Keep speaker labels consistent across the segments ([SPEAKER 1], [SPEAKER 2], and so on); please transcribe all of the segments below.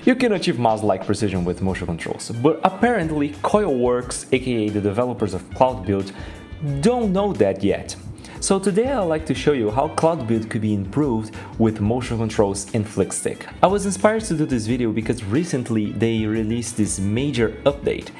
[SPEAKER 1] You can achieve mouse-like precision with motion controls, but apparently Coilworks, aka the developers of CloudBuilt, don't know that yet. So today I'd like to show you how CloudBuilt could be improved with motion controls in FlickStick. I was inspired to do this video because recently they released this major update,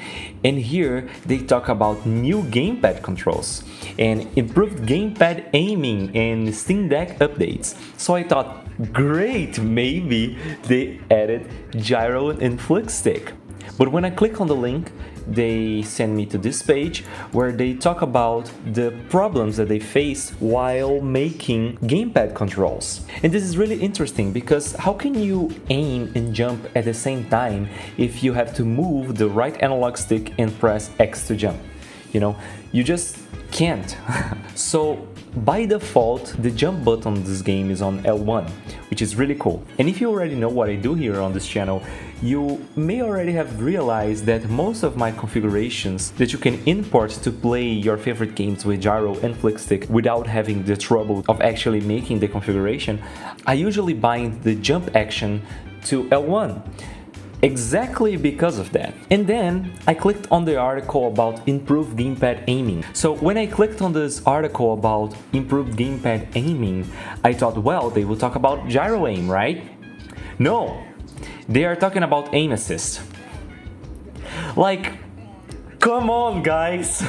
[SPEAKER 1] and here they talk about new gamepad controls and improved gamepad aiming and SteamDB updates. So I thought, great, maybe they added Gyro in FlickStick. But when I click on the link, they send me to this page where they talk about the problems that they face while making gamepad controls. And this is really interesting because how can you aim and jump at the same time if you have to move the right analog stick and press X to jump? You know, you just can't. So by default, the jump button on this game is on L1, which is really cool. And if you already know what I do here on this channel, you may already have realized that most of my configurations that you can import to play your favorite games with Gyro and FlickStick without having the trouble of actually making the configuration, I usually bind the jump action to L1. Exactly because of that. And then I clicked on the article about improved gamepad aiming. So when I clicked on this article about improved gamepad aiming, I thought, well, they will talk about gyro aim, right? No, they are talking about aim assist. Like, come on, guys!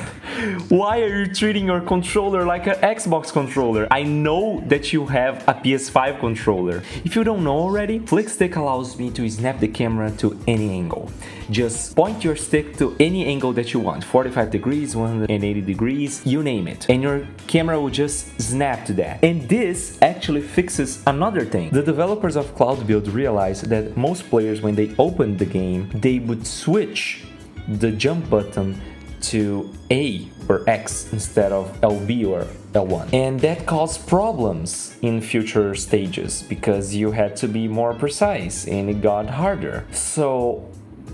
[SPEAKER 1] Why are you treating your controller like an Xbox controller? I know that you have a PS5 controller. If you don't know already, FlickStick allows me to snap the camera to any angle. Just point your stick to any angle that you want, 45 degrees, 180 degrees, you name it. And your camera will just snap to that. And this actually fixes another thing. The developers of CloudBuilt realized that most players, when they opened the game, they would switch the jump button to A or X instead of LB or L1. And that caused problems in future stages because you had to be more precise and it got harder. So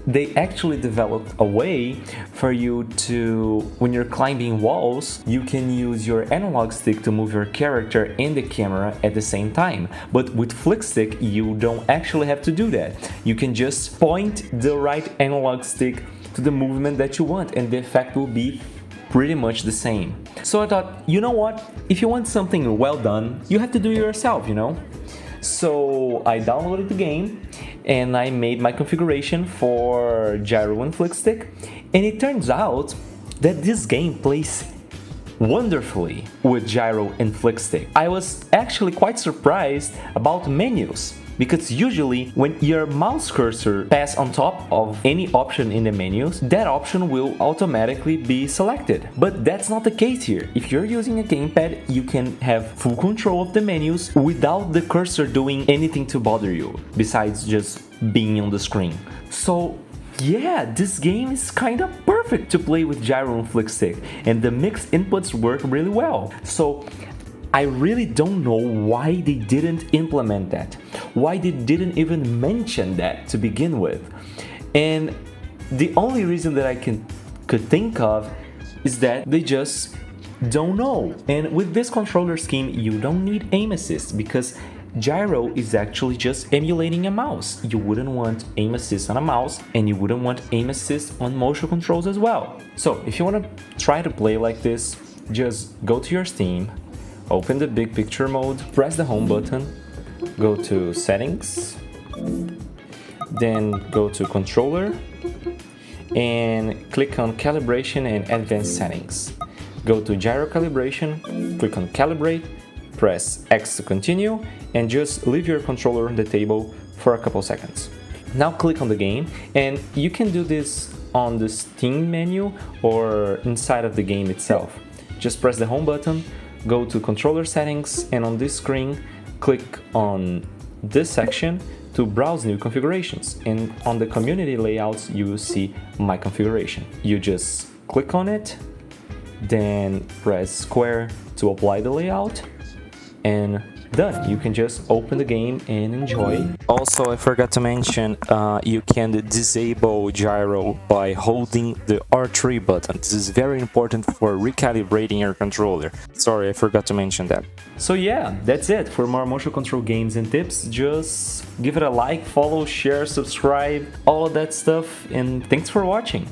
[SPEAKER 1] they actually developed a way for you to, when you're climbing walls, you can use your analog stick to move your character and the camera at the same time. But with FlickStick, you don't actually have to do that. You can just point the right analog stick to the movement that you want and the effect will be pretty much the same. So I thought, you know what? If you want something well done, you have to do it yourself, you know? So I downloaded the game and I made my configuration for Gyro and FlickStick, and it turns out that this game plays wonderfully with Gyro and FlickStick. I was actually quite surprised about menus, because usually when your mouse cursor passes on top of any option in the menus, that option will automatically be selected. But that's not the case here. If you're using a gamepad, you can have full control of the menus without the cursor doing anything to bother you, besides just being on the screen. So yeah, this game is kind of perfect to play with Gyro and FlickStick, and the mixed inputs work really well. So I really don't know why they didn't implement that, why they didn't even mention that to begin with. And the only reason that I could think of is that they just don't know. And with this controller scheme, you don't need aim assist because Gyro is actually just emulating a mouse. You wouldn't want aim assist on a mouse, and you wouldn't want aim assist on motion controls as well. So if you want to try to play like this, just go to your Steam, open the big picture mode, press the home button, go to settings, then go to controller and click on calibration and advanced settings. Go to gyro calibration, click on calibrate, press X to continue, and just leave your controller on the table for a couple seconds. Now click on the game, and you can do this on the Steam menu or inside of the game itself. Just press the home button, go to controller settings, and on this screen click on this section to browse new configurations, and on the community layouts you will see my configuration. You just click on it, then press square to apply the layout and done. You can just open the game and enjoy. Also, I forgot to mention, you can disable gyro by holding the R3 button. This is very important for recalibrating your controller. Sorry, I forgot to mention that. So yeah, that's it. For more motion control games and tips, just give it a like, follow, share, subscribe, all of that stuff, and thanks for watching.